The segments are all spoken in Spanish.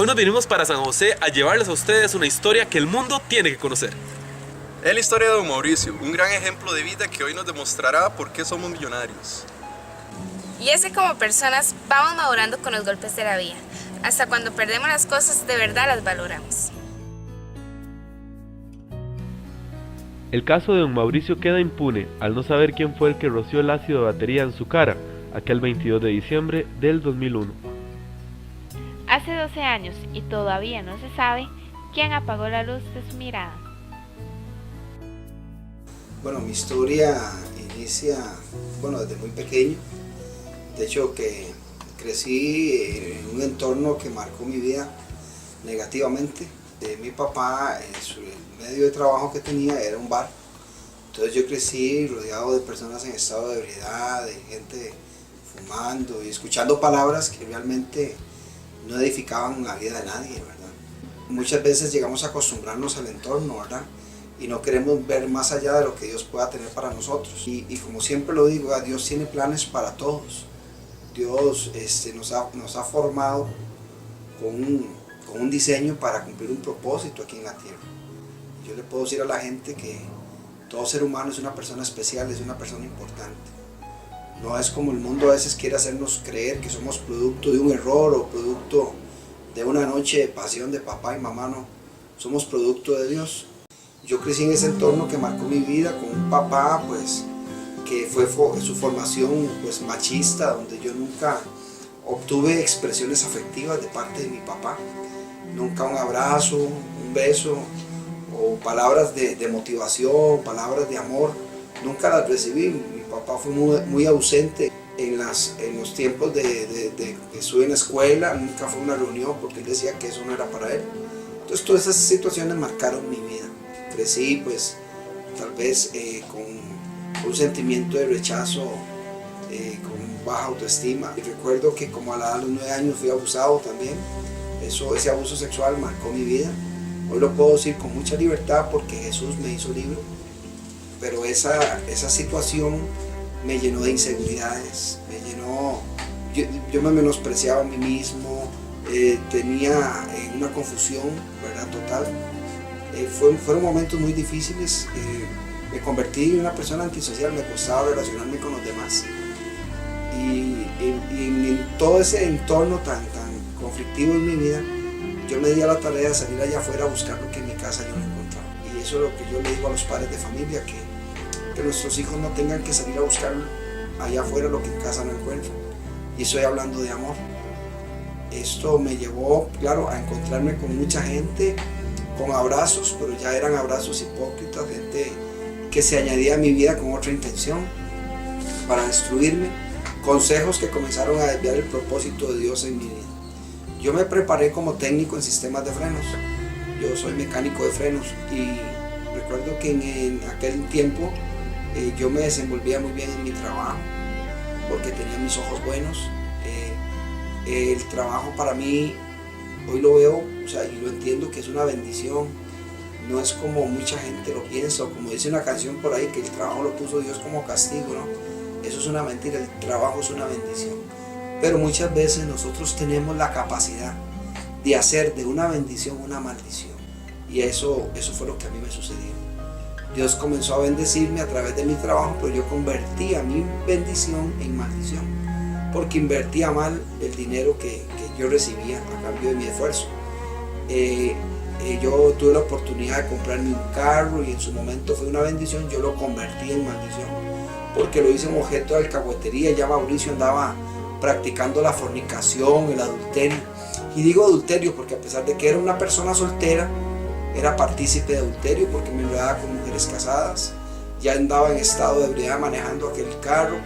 Hoy nos vinimos para San José a llevarles a ustedes una historia que el mundo tiene que conocer. Es la historia de don Mauricio, un gran ejemplo de vida que hoy nos demostrará por qué somos millonarios. Y es que como personas vamos madurando con los golpes de la vida. Hasta cuando perdemos las cosas, de verdad las valoramos. El caso de don Mauricio queda impune al no saber quién fue el que roció el ácido de batería en su cara aquel 22 de diciembre del 2001. Hace 12 años y todavía no se sabe quién apagó la luz de su mirada. Bueno, mi historia inicia, desde muy pequeño. De hecho, que crecí en un entorno que marcó mi vida negativamente. Mi papá, el medio de trabajo que tenía era un bar. Entonces yo crecí rodeado de personas en estado de ebriedad, de gente fumando y escuchando palabras que realmente no edificaban la vida de nadie, ¿verdad? Muchas veces llegamos a acostumbrarnos al entorno, ¿verdad? Y no queremos ver más allá de lo que Dios pueda tener para nosotros. Y como siempre lo digo, Dios tiene planes para todos. Dios nos ha formado con un diseño para cumplir un propósito aquí en la tierra. Yo le puedo decir a la gente que todo ser humano es una persona especial, es una persona importante. No es como el mundo a veces quiere hacernos creer que somos producto de un error o producto de una noche de pasión de papá y mamá, no. Somos producto de Dios. Yo crecí en ese entorno que marcó mi vida con un papá que fue su formación machista, donde yo nunca obtuve expresiones afectivas de parte de mi papá. Nunca un abrazo, un beso o palabras de motivación, palabras de amor, nunca las recibí. Mi papá fue muy ausente en los tiempos de que estuve en la escuela, nunca fue una reunión porque él decía que eso no era para él. Entonces todas esas situaciones marcaron mi vida. Crecí tal vez con un sentimiento de rechazo, con baja autoestima. Y recuerdo que como a la edad de los 9 años fui abusado también. Ese abuso sexual marcó mi vida. Hoy lo puedo decir con mucha libertad porque Jesús me hizo libre. Pero esa situación me llenó de inseguridades, yo me menospreciaba a mí mismo, tenía una confusión, ¿verdad? Total. Fueron momentos muy difíciles, me convertí en una persona antisocial, me costaba relacionarme con los demás. Y en todo ese entorno tan conflictivo en mi vida, yo me di a la tarea de salir allá afuera a buscar lo que en mi casa yo no encontraba. Y eso es lo que yo le digo a los padres de familia, que nuestros hijos no tengan que salir a buscar allá afuera lo que en casa no encuentran. Y estoy hablando de amor. Esto me llevó, claro, a encontrarme con mucha gente, con abrazos, pero ya eran abrazos hipócritas, gente que se añadía a mi vida con otra intención, para destruirme, consejos que comenzaron a desviar el propósito de Dios en mi vida. Yo me preparé como técnico en sistemas de frenos, yo soy mecánico de frenos y recuerdo que en aquel tiempo yo me desenvolvía muy bien en mi trabajo porque tenía mis ojos buenos. El trabajo para mí, hoy lo veo, y lo entiendo que es una bendición. No es como mucha gente lo piensa, o como dice una canción por ahí, que el trabajo lo puso Dios como castigo, ¿no? Eso es una mentira, el trabajo es una bendición. Pero muchas veces nosotros tenemos la capacidad de hacer de una bendición una maldición. Y eso fue lo que a mí me sucedió. Dios comenzó a bendecirme a través de mi trabajo, pero yo convertía mi bendición en maldición, porque invertía mal el dinero que yo recibía a cambio de mi esfuerzo. Yo tuve la oportunidad de comprarme un carro y en su momento fue una bendición, yo lo convertí en maldición, porque lo hice un objeto de alcahuetería. Ya Mauricio andaba practicando la fornicación, el adulterio. Y digo adulterio porque a pesar de que era una persona soltera, era partícipe de adulterio porque me enredaba con mujeres casadas. Ya andaba en estado de ebriedad manejando aquel carro,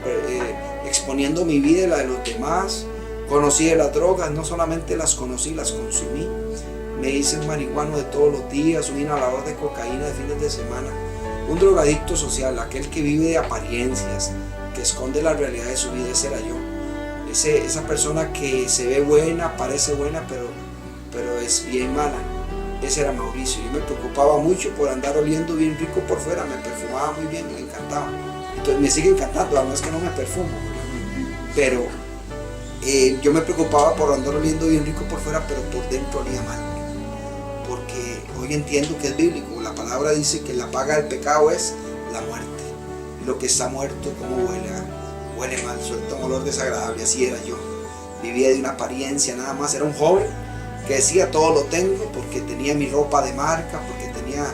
exponiendo mi vida y la de los demás. Conocí de las drogas, no solamente las conocí, las consumí. Me hice un marihuano de todos los días, un inhalador de cocaína de fines de semana. Un drogadicto social, aquel que vive de apariencias, que esconde la realidad de su vida, ese era yo. Esa persona que se ve buena, parece buena, pero es bien mala. Ese era Mauricio. Yo me preocupaba mucho por andar oliendo bien rico por fuera, me perfumaba muy bien, me encantaba. Entonces me sigue encantando, además que no me perfumo. Pero yo me preocupaba por andar oliendo bien rico por fuera, pero por dentro olía mal. Porque hoy entiendo que es bíblico. La palabra dice que la paga del pecado es la muerte. Y lo que está muerto, ¿cómo huele? Huele mal, suelta un olor desagradable. Así era yo. Vivía de una apariencia nada más. Era un joven que decía todo lo tengo porque tenía mi ropa de marca, porque tenía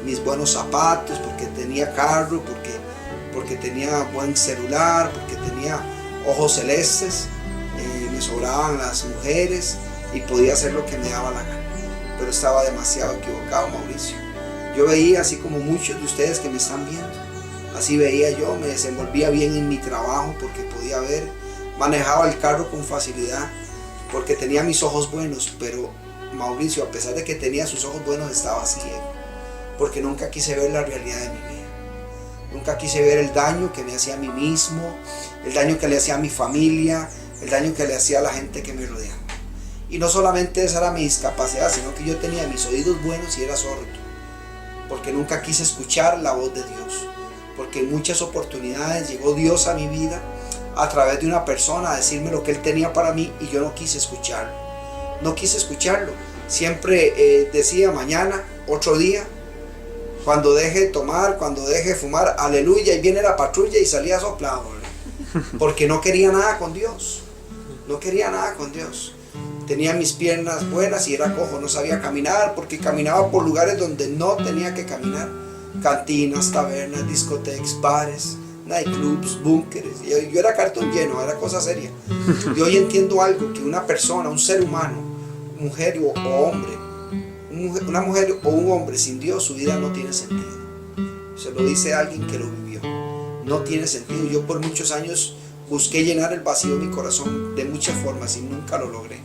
mis buenos zapatos, porque tenía carro, porque tenía buen celular, porque tenía ojos celestes, me sobraban las mujeres y podía hacer lo que me daba la gana. Pero estaba demasiado equivocado, Mauricio. Yo veía, así como muchos de ustedes que me están viendo, así veía yo, me desenvolvía bien en mi trabajo porque podía ver, manejaba el carro con facilidad porque tenía mis ojos buenos, pero Mauricio, a pesar de que tenía sus ojos buenos, estaba ciego, porque nunca quise ver la realidad de mi vida. Nunca quise ver el daño que me hacía a mí mismo, el daño que le hacía a mi familia, el daño que le hacía a la gente que me rodeaba. Y no solamente esa era mi discapacidad, sino que yo tenía mis oídos buenos y era sordo, porque nunca quise escuchar la voz de Dios, porque en muchas oportunidades llegó Dios a mi vida a través de una persona a decirme lo que Él tenía para mí y yo no quise escucharlo. No quise escucharlo. Siempre decía mañana, otro día, cuando deje de tomar, cuando deje de fumar, aleluya, y viene la patrulla y salía soplado, ¿verdad? Porque no quería nada con Dios. No quería nada con Dios. Tenía mis piernas buenas y era cojo, no sabía caminar porque caminaba por lugares donde no tenía que caminar. Cantinas, tabernas, discotecas, bares, nightclubs, búnkeres. Yo era cartón lleno, era cosa seria. Y hoy entiendo algo, que una persona, un ser humano, mujer o hombre, una mujer o un hombre sin Dios, su vida no tiene sentido. Se lo dice alguien que lo vivió. No tiene sentido. Yo por muchos años busqué llenar el vacío de mi corazón de muchas formas y nunca lo logré.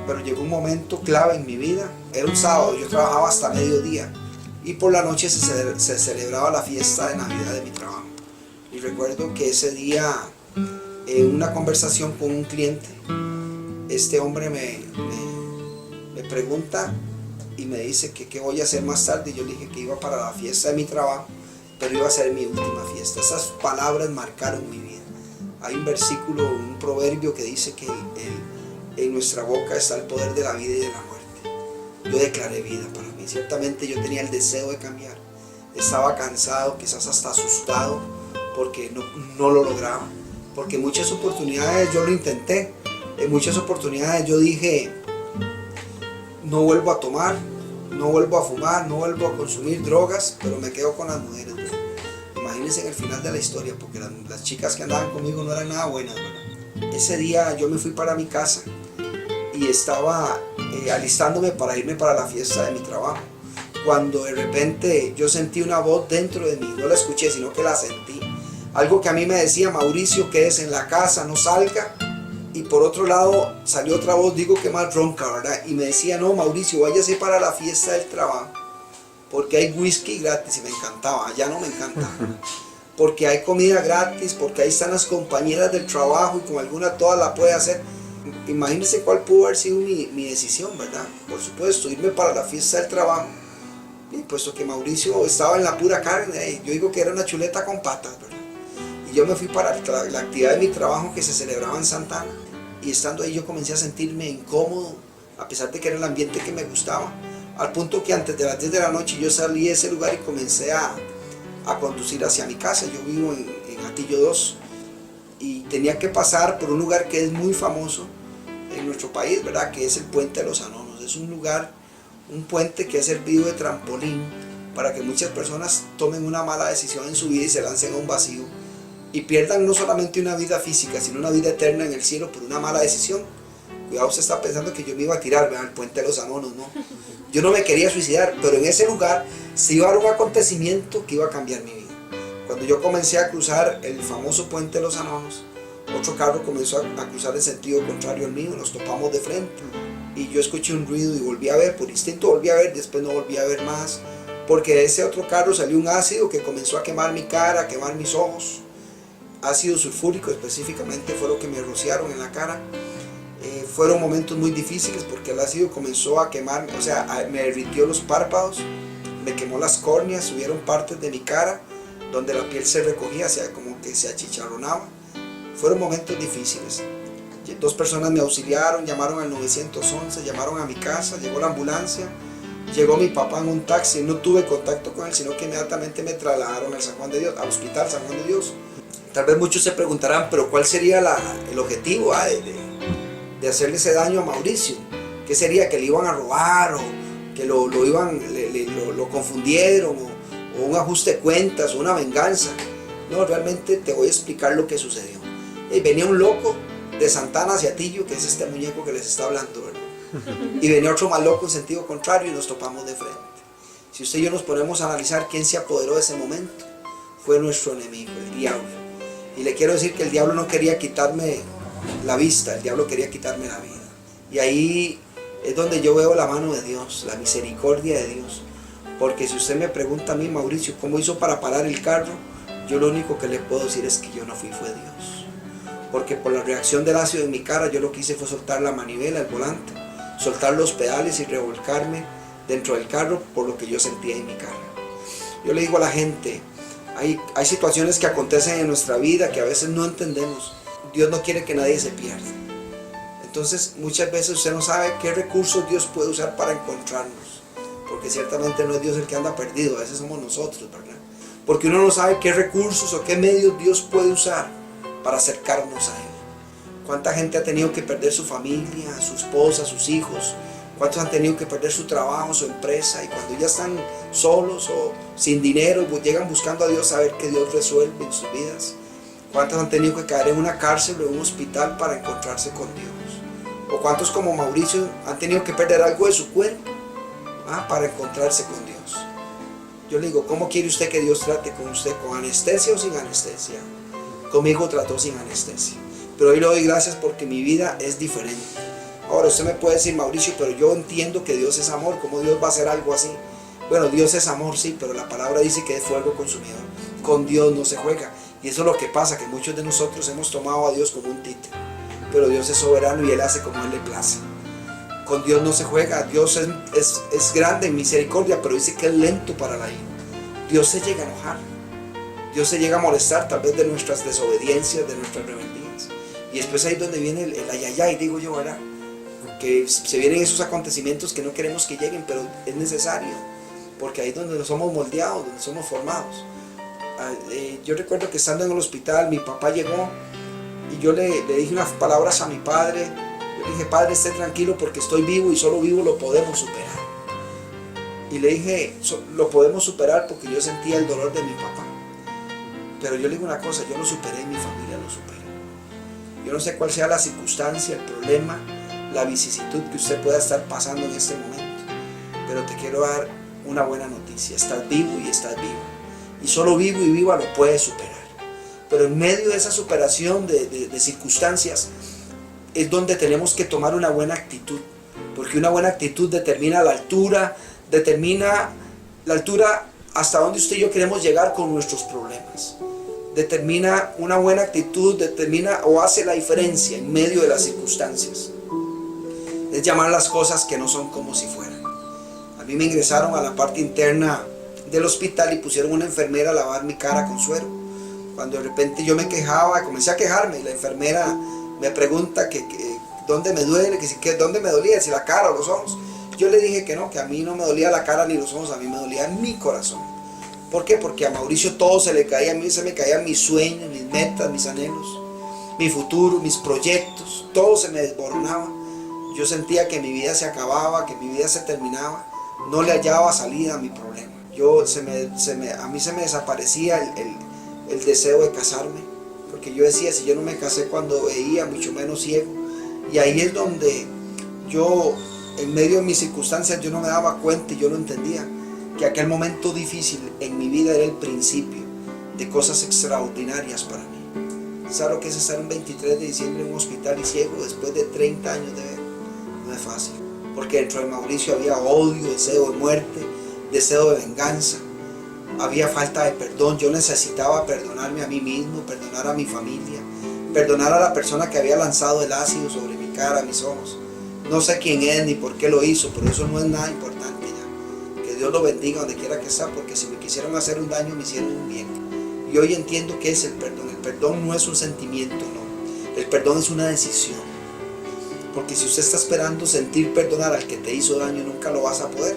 Pero llegó un momento clave en mi vida. Era un sábado, yo trabajaba hasta mediodía y por la noche se celebraba la fiesta de Navidad de mi trabajo. Y recuerdo que ese día, en una conversación con un cliente, este hombre me pregunta y me dice que qué voy a hacer más tarde. Yo le dije que iba para la fiesta de mi trabajo, pero iba a ser mi última fiesta. Esas palabras marcaron mi vida. Hay un versículo, un proverbio que dice que en nuestra boca está el poder de la vida y de la muerte. Yo declaré vida para mí. Ciertamente yo tenía el deseo de cambiar. Estaba cansado, quizás hasta asustado, porque no lo lograba. Porque en muchas oportunidades yo lo intenté. En muchas oportunidades yo dije, no vuelvo a tomar, no vuelvo a fumar, no vuelvo a consumir drogas, pero me quedo con las mujeres, ¿verdad? Imagínense en el final de la historia, porque las chicas que andaban conmigo no eran nada buenas, ¿verdad? Ese día yo me fui para mi casa y estaba alistándome para irme para la fiesta de mi trabajo, cuando de repente yo sentí una voz dentro de mí. No la escuché, sino que la sentí. Algo que a mí me decía, Mauricio, quédese en la casa, no salga. Y por otro lado salió otra voz, digo que más ronca, ¿verdad? Y me decía, no, Mauricio, váyase para la fiesta del trabajo, porque hay whisky gratis. Y me encantaba, allá no me encantaba. Porque hay comida gratis, porque ahí están las compañeras del trabajo y con alguna toda la puede hacer. Imagínense cuál pudo haber sido mi decisión, ¿verdad? Por supuesto, irme para la fiesta del trabajo. Y puesto que Mauricio estaba en la pura carne, yo digo que era una chuleta con patas, ¿verdad? Y yo me fui para la actividad de mi trabajo que se celebraba en Santa Ana. Y estando ahí yo comencé a sentirme incómodo, a pesar de que era el ambiente que me gustaba. Al punto que antes de las 10 de la noche yo salí de ese lugar y comencé a conducir hacia mi casa. Yo vivo en Atillo 2 y tenía que pasar por un lugar que es muy famoso en nuestro país, ¿verdad? Que es el Puente de los Anonos. Es un puente que ha servido de trampolín para que muchas personas tomen una mala decisión en su vida y se lancen a un vacío y pierdan no solamente una vida física, sino una vida eterna en el cielo por una mala decisión. Cuidado, usted está pensando que yo me iba a tirar, ¿verdad? Al Puente de los Anonos, no. Yo no me quería suicidar, pero en ese lugar se iba a dar un acontecimiento que iba a cambiar mi vida. Cuando yo comencé a cruzar el famoso Puente de los Anonos, otro carro comenzó a cruzar en sentido contrario al mío, nos topamos de frente y yo escuché un ruido y volví a ver, por instinto volví a ver, después no volví a ver más, porque de ese otro carro salió un ácido que comenzó a quemar mi cara, a quemar mis ojos. Ácido sulfúrico específicamente fue lo que me rociaron en la cara. fueron momentos muy difíciles porque el ácido comenzó a quemarme, o sea, me derritió los párpados, me quemó las córneas, subieron partes de mi cara donde la piel se recogía, o sea, como que se achicharronaba. Fueron momentos difíciles. 2 personas me auxiliaron, llamaron al 911, llamaron a mi casa, llegó la ambulancia, llegó mi papá en un taxi, no tuve contacto con él, sino que inmediatamente me trasladaron al San Juan de Dios, al Hospital San Juan de Dios. Tal vez muchos se preguntarán, pero ¿cuál sería el objetivo de hacerle ese daño a Mauricio? ¿Qué sería? ¿Que le iban a robar o que lo confundieron o un ajuste de cuentas o una venganza? No, realmente te voy a explicar lo que sucedió. Venía un loco de Santana hacia Tillo, que es este muñeco que les está hablando, ¿verdad? Y venía otro más loco en sentido contrario y nos topamos de frente. Si usted y yo nos ponemos a analizar quién se apoderó de ese momento, fue nuestro enemigo, el diablo. Y le quiero decir que el diablo no quería quitarme la vista, el diablo quería quitarme la vida. Y ahí es donde yo veo la mano de Dios, la misericordia de Dios. Porque si usted me pregunta a mí, Mauricio, ¿cómo hizo para parar el carro? Yo lo único que le puedo decir es que yo no fui, fue Dios. Porque por la reacción del ácido en mi cara, yo lo que hice fue soltar la manivela, el volante, soltar los pedales y revolcarme dentro del carro por lo que yo sentía en mi cara. Yo le digo a la gente, hay situaciones que acontecen en nuestra vida que a veces no entendemos. Dios no quiere que nadie se pierda. Entonces muchas veces usted no sabe qué recursos Dios puede usar para encontrarnos. Porque ciertamente no es Dios el que anda perdido, a veces somos nosotros, ¿verdad? Porque uno no sabe qué recursos o qué medios Dios puede usar para acercarnos a Él. ¿Cuánta gente ha tenido que perder su familia, su esposa, sus hijos? ¿Cuántos han tenido que perder su trabajo, su empresa? Y cuando ya están solos o sin dinero, llegan buscando a Dios a ver que Dios resuelve en sus vidas. ¿Cuántos han tenido que caer en una cárcel o en un hospital para encontrarse con Dios? ¿O cuántos como Mauricio han tenido que perder algo de su cuerpo para encontrarse con Dios? Yo le digo, ¿cómo quiere usted que Dios trate con usted? ¿Con anestesia o sin anestesia? Conmigo trató sin anestesia. Pero hoy le doy gracias porque mi vida es diferente. Ahora usted me puede decir, Mauricio, pero yo entiendo que Dios es amor. ¿Cómo Dios va a hacer algo así? Bueno, Dios es amor, sí, pero la palabra dice que es fuego consumidor. Con Dios no se juega. Y eso es lo que pasa, que muchos de nosotros hemos tomado a Dios como un títere. Pero Dios es soberano y Él hace como Él le place. Con Dios no se juega. Dios es grande en misericordia, pero dice que es lento para la ira. Dios se llega a enojar. Dios se llega a molestar tal vez de nuestras desobediencias, de nuestras rebeldías. Y después ahí es donde viene el ayayay, digo yo, ¿verdad? Que se vienen esos acontecimientos que no queremos que lleguen, pero es necesario. Porque ahí es donde somos moldeados, donde somos formados. Yo recuerdo que estando en el hospital, mi papá llegó y yo le dije unas palabras a mi padre. Yo le dije, padre, esté tranquilo porque estoy vivo y solo vivo lo podemos superar. Y le dije, lo podemos superar porque yo sentía el dolor de mi papá. Pero yo le digo una cosa, yo lo superé y mi familia lo superó. Yo no sé cuál sea la circunstancia, el problema, la vicisitud que usted pueda estar pasando en este momento. Pero te quiero dar una buena noticia, estás vivo y estás vivo. Y solo vivo y viva lo puedes superar. Pero en medio de esa superación de circunstancias es donde tenemos que tomar una buena actitud. Porque una buena actitud determina la altura hasta donde usted y yo queremos llegar con nuestros problemas. Determina una buena actitud, determina o hace la diferencia en medio de las circunstancias. Es llamar las cosas que no son como si fueran. A mí me ingresaron a la parte interna del hospital y pusieron una enfermera a lavar mi cara con suero. Cuando de repente yo me quejaba, comencé a quejarme y la enfermera me pregunta que dónde me duele, que dónde me dolía, si la cara o los ojos. Yo le dije que no, que a mí no me dolía la cara ni los ojos, a mí me dolía mi corazón. ¿Por qué? Porque a Mauricio todo se le caía, a mí se me caían mis sueños, mis metas, mis anhelos, mi futuro, mis proyectos, todo se me desboronaba. Yo sentía que mi vida se acababa, que mi vida se terminaba, no le hallaba salida a mi problema. A mí se me desaparecía el deseo de casarme, porque yo decía, si yo no me casé cuando veía, mucho menos ciego. Y ahí es donde yo, en medio de mis circunstancias, yo no me daba cuenta y yo no entendía que aquel momento difícil en mi vida era el principio de cosas extraordinarias para mí. ¿Sabes lo que es estar un 23 de diciembre en un hospital y ciego después de 30 años de ver? No es fácil, porque dentro de Mauricio había odio, deseo de muerte, deseo de venganza, había falta de perdón. Yo necesitaba perdonarme a mí mismo, perdonar a mi familia, perdonar a la persona que había lanzado el ácido sobre mi cara, mis ojos. No sé quién es ni por qué lo hizo, pero eso no es nada importante ya. Que Dios lo bendiga donde quiera que está, porque si me quisieron hacer un daño, me hicieron un bien. Y hoy entiendo qué es el perdón. El perdón no es un sentimiento, no. El perdón es una decisión. Porque si usted está esperando sentir perdonar al que te hizo daño, nunca lo vas a poder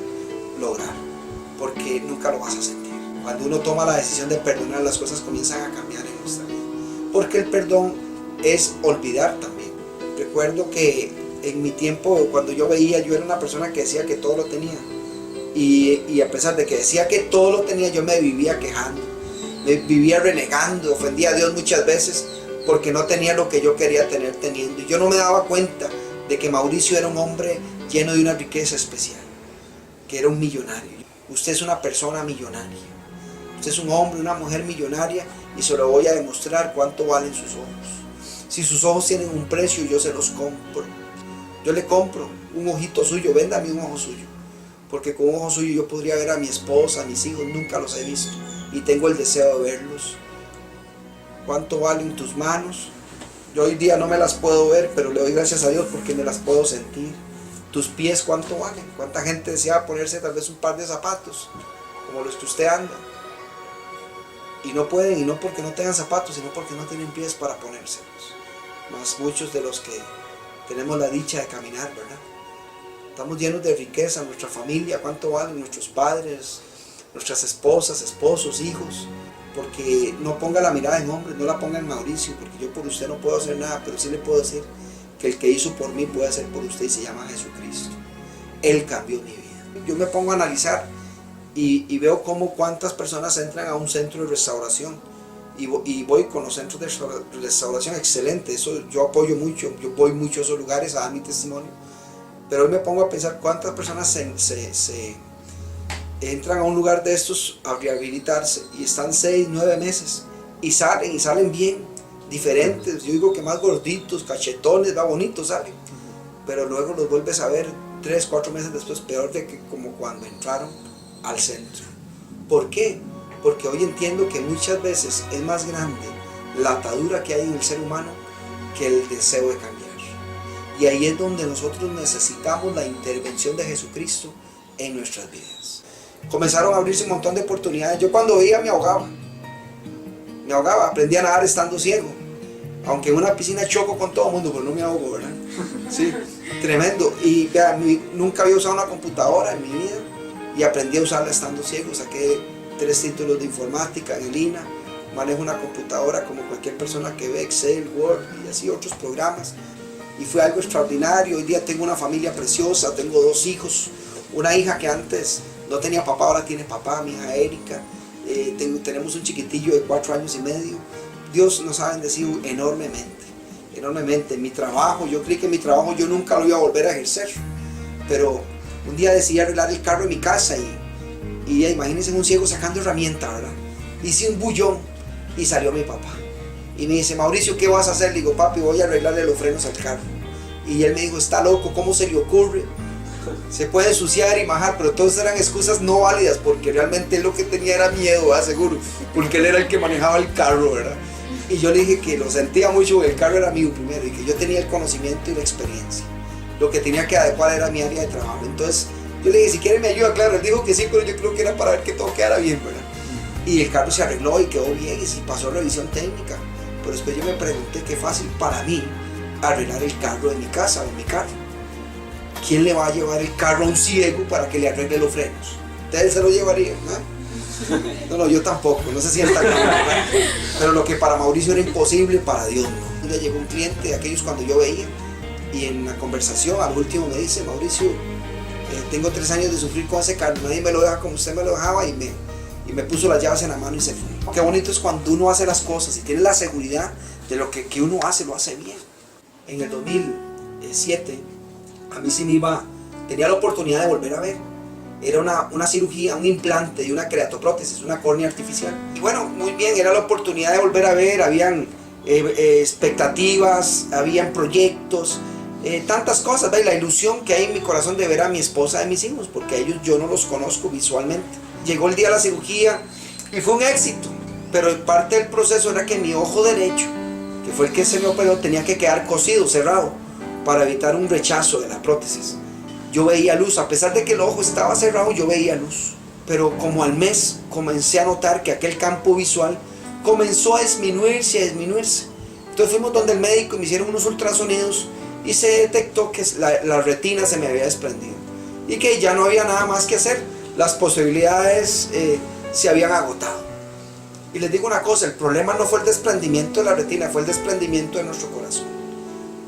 lograr. Porque nunca lo vas a sentir. Cuando uno toma la decisión de perdonar, las cosas comienzan a cambiar en nuestra vida. Porque el perdón es olvidar también. Recuerdo que en mi tiempo, cuando yo era una persona que decía que todo lo tenía. Y a pesar de que decía que todo lo tenía, yo me vivía quejando. Me vivía renegando, ofendía a Dios muchas veces porque no tenía lo que yo quería tener teniendo. Y yo no me daba cuenta de que Mauricio era un hombre lleno de una riqueza especial. Que era un millonario. Usted es una persona millonaria. Usted es un hombre, una mujer millonaria y se lo voy a demostrar cuánto valen sus ojos. Si sus ojos tienen un precio, yo se los compro. Yo le compro un ojito suyo, véndame un ojo suyo. Porque con un ojo suyo yo podría ver a mi esposa, a mis hijos, nunca los he visto. Y tengo el deseo de verlos. ¿Cuánto valen tus manos? Yo hoy día no me las puedo ver, pero le doy gracias a Dios porque me las puedo sentir. Tus pies, ¿cuánto valen? ¿Cuánta gente desea ponerse tal vez un par de zapatos como los que usted anda? Y no pueden, y no porque no tengan zapatos, sino porque no tienen pies para ponérselos. Más muchos de los que tenemos la dicha de caminar, ¿verdad? Estamos llenos de riqueza, nuestra familia, ¿cuánto valen nuestros padres, nuestras esposas, esposos, hijos? Porque no ponga la mirada en hombres, no la ponga en Mauricio, porque yo por usted no puedo hacer nada, pero sí le puedo decir que el que hizo por mí puede hacer por usted y se llama Jesucristo. Él cambió mi vida. Yo me pongo a analizar y veo cómo cuántas personas entran a un centro de restauración y voy con los centros de restauración, excelente, eso yo apoyo mucho, yo voy mucho a esos lugares a dar mi testimonio, pero hoy me pongo a pensar cuántas personas se entran a un lugar de estos a rehabilitarse y están 6, 9 meses y salen bien, diferentes, yo digo que más gorditos, cachetones, va bonitos salen, pero luego los vuelves a ver 3, 4 meses después peor de que como cuando entraron al centro. ¿Por qué? Porque hoy entiendo que muchas veces es más grande la atadura que hay en el ser humano que el deseo de cambiar. Y ahí es donde nosotros necesitamos la intervención de Jesucristo en nuestras vidas. Comenzaron a abrirse un montón de oportunidades. Yo cuando veía me ahogaba, aprendí a nadar estando ciego. Aunque en una piscina choco con todo el mundo, pero no me ahogo, ¿verdad? Sí, tremendo. Y vea, nunca había usado una computadora en mi vida y aprendí a usarla estando ciego. Saqué 3 títulos de informática en el INA, manejo una computadora como cualquier persona que ve Excel, Word y así otros programas. Y fue algo extraordinario. Hoy día tengo una familia preciosa, tengo 2 hijos, una hija que antes no tenía papá, ahora tiene papá, mi hija Erika. Tenemos un chiquitillo de 4 años y medio. Dios nos ha bendecido enormemente, enormemente. Mi trabajo, yo creí que mi trabajo yo nunca lo iba a volver a ejercer, pero un día decidí arreglar el carro en mi casa y imagínense un ciego sacando herramienta, ¿verdad? Hice un bullón y salió mi papá. Y me dice, Mauricio, ¿qué vas a hacer? Le digo, papi, voy a arreglarle los frenos al carro. Y él me dijo, está loco, ¿cómo se le ocurre? Se puede ensuciar y majar, pero todas eran excusas no válidas, porque realmente él lo que tenía era miedo, ¿verdad? Seguro, porque él era el que manejaba el carro, ¿verdad? Y yo le dije que lo sentía mucho, que el carro era mío primero y que yo tenía el conocimiento y la experiencia. Lo que tenía que adecuar era mi área de trabajo. Entonces yo le dije, si quiere me ayuda, claro. Él dijo que sí, pero yo creo que era para ver que todo quedara bien, ¿verdad? Y el carro se arregló y quedó bien y sí pasó revisión técnica. Pero después yo me pregunté qué fácil para mí arreglar el carro de mi casa o mi carro. ¿Quién le va a llevar el carro a un ciego para que le arregle los frenos? ¿Ustedes se lo llevarían? No, yo tampoco, no se sientan mal, ¿verdad? Pero lo que para Mauricio era imposible, para Dios no. Un día llegó un cliente de aquellos cuando yo veía y en la conversación al último me dice, Mauricio, tengo 3 años de sufrir con ese carro, nadie me lo deja como usted me lo dejaba y me puso las llaves en la mano y se fue. Qué bonito es cuando uno hace las cosas y tiene la seguridad de lo que uno hace, lo hace bien. En el 2007 a mí sí tenía la oportunidad de volver a ver. Era una cirugía, un implante y una creatoprótesis, una córnea artificial. Y bueno, muy bien, era la oportunidad de volver a ver, habían expectativas, habían proyectos, tantas cosas, ¿ve? La ilusión que hay en mi corazón de ver a mi esposa y a mis hijos, porque a ellos yo no los conozco visualmente. Llegó el día de la cirugía y fue un éxito, pero parte del proceso era que mi ojo derecho, que fue el que se me operó, tenía que quedar cosido, cerrado, para evitar un rechazo de la prótesis. Yo veía luz, a pesar de que el ojo estaba cerrado, yo veía luz. Pero como al mes comencé a notar que aquel campo visual comenzó a disminuirse, a disminuirse. Entonces fuimos donde el médico y me hicieron unos ultrasonidos y se detectó que la retina se me había desprendido y que ya no había nada más que hacer. Las posibilidades se habían agotado. Y les digo una cosa, el problema no fue el desprendimiento de la retina, fue el desprendimiento de nuestro corazón.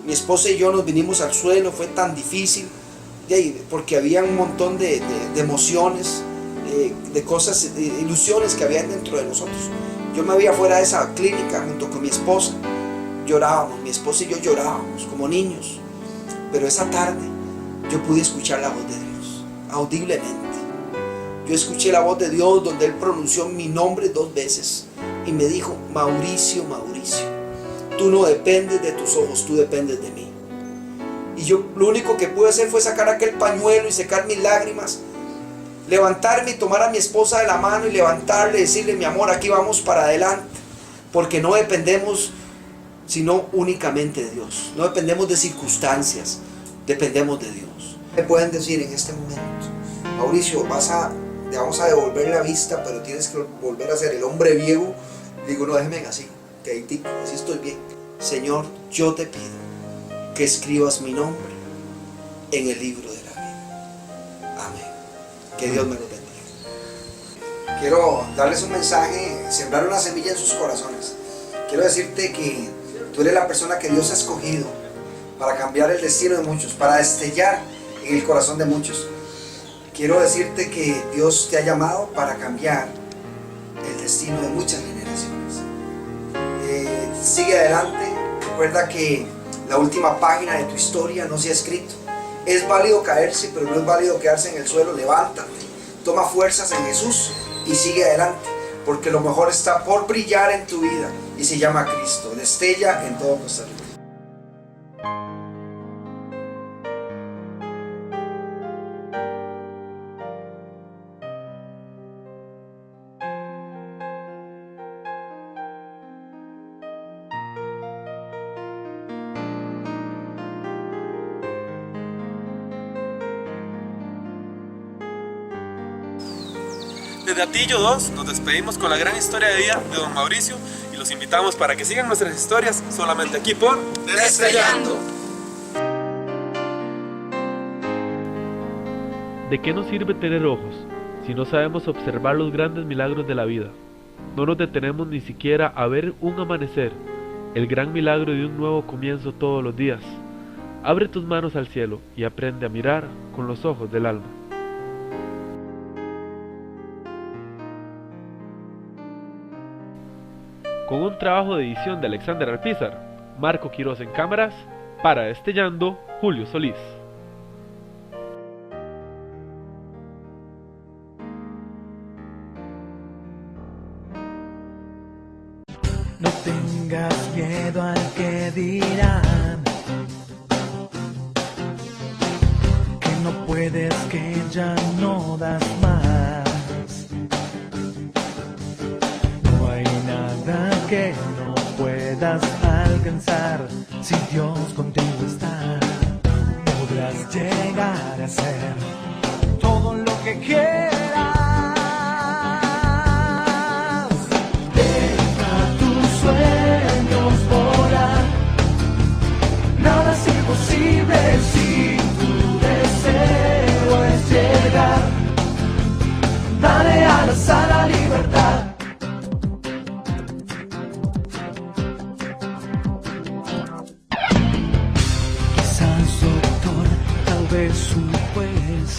Mi esposa y yo nos vinimos al suelo, fue tan difícil, porque había un montón de emociones, de cosas, de ilusiones que había dentro de nosotros. Yo me veía fuera de esa clínica junto con mi esposa, llorábamos, mi esposa y yo llorábamos como niños, pero esa tarde yo pude escuchar la voz de Dios, audiblemente. Yo escuché la voz de Dios donde Él pronunció mi nombre 2 veces y me dijo: Mauricio, Mauricio, tú no dependes de tus ojos, tú dependes de mí. Y yo lo único que pude hacer fue sacar aquel pañuelo y secar mis lágrimas, levantarme y tomar a mi esposa de la mano y levantarle y decirle: mi amor, aquí vamos para adelante, porque no dependemos sino únicamente de Dios, no dependemos de circunstancias, dependemos de Dios. Me pueden decir en este momento: Mauricio, te vamos a devolver la vista, pero tienes que volver a ser el hombre viejo. Digo: no, déjeme así, queditico, así estoy bien. Señor, yo te pido que escribas mi nombre en el libro de la vida. Amén. Que Dios me lo bendiga. Quiero darles un mensaje, sembrar una semilla en sus corazones. Quiero decirte que tú eres la persona que Dios ha escogido para cambiar el destino de muchos, para destellar en el corazón de muchos. Quiero decirte que Dios te ha llamado para cambiar el destino de muchas generaciones. Sigue adelante. Recuerda que la última página de tu historia no se ha escrito. Es válido caerse, pero no es válido quedarse en el suelo. Levántate, toma fuerzas en Jesús y sigue adelante, porque lo mejor está por brillar en tu vida y se llama Cristo. Destella en todo Costa Rica. Desde Atillo 2 nos despedimos con la gran historia de vida de don Mauricio y los invitamos para que sigan nuestras historias solamente aquí por Destellando. ¿De qué nos sirve tener ojos si no sabemos observar los grandes milagros de la vida? No nos detenemos ni siquiera a ver un amanecer, el gran milagro de un nuevo comienzo todos los días. Abre tus manos al cielo y aprende a mirar con los ojos del alma. Con un trabajo de edición de Alexander Alpizar, Marco Quiroz en cámaras, para Destellando, Julio Solís. No tengas miedo al que dirán, que no puedes, que ya no das más. No hay nada que no puedas alcanzar, si Dios contigo está. Podrás llegar a ser todo lo que quieras. Sueños volar, nada es imposible si tu deseo es llegar. Dale alas a la libertad. Quizás doctor, tal vez un juez,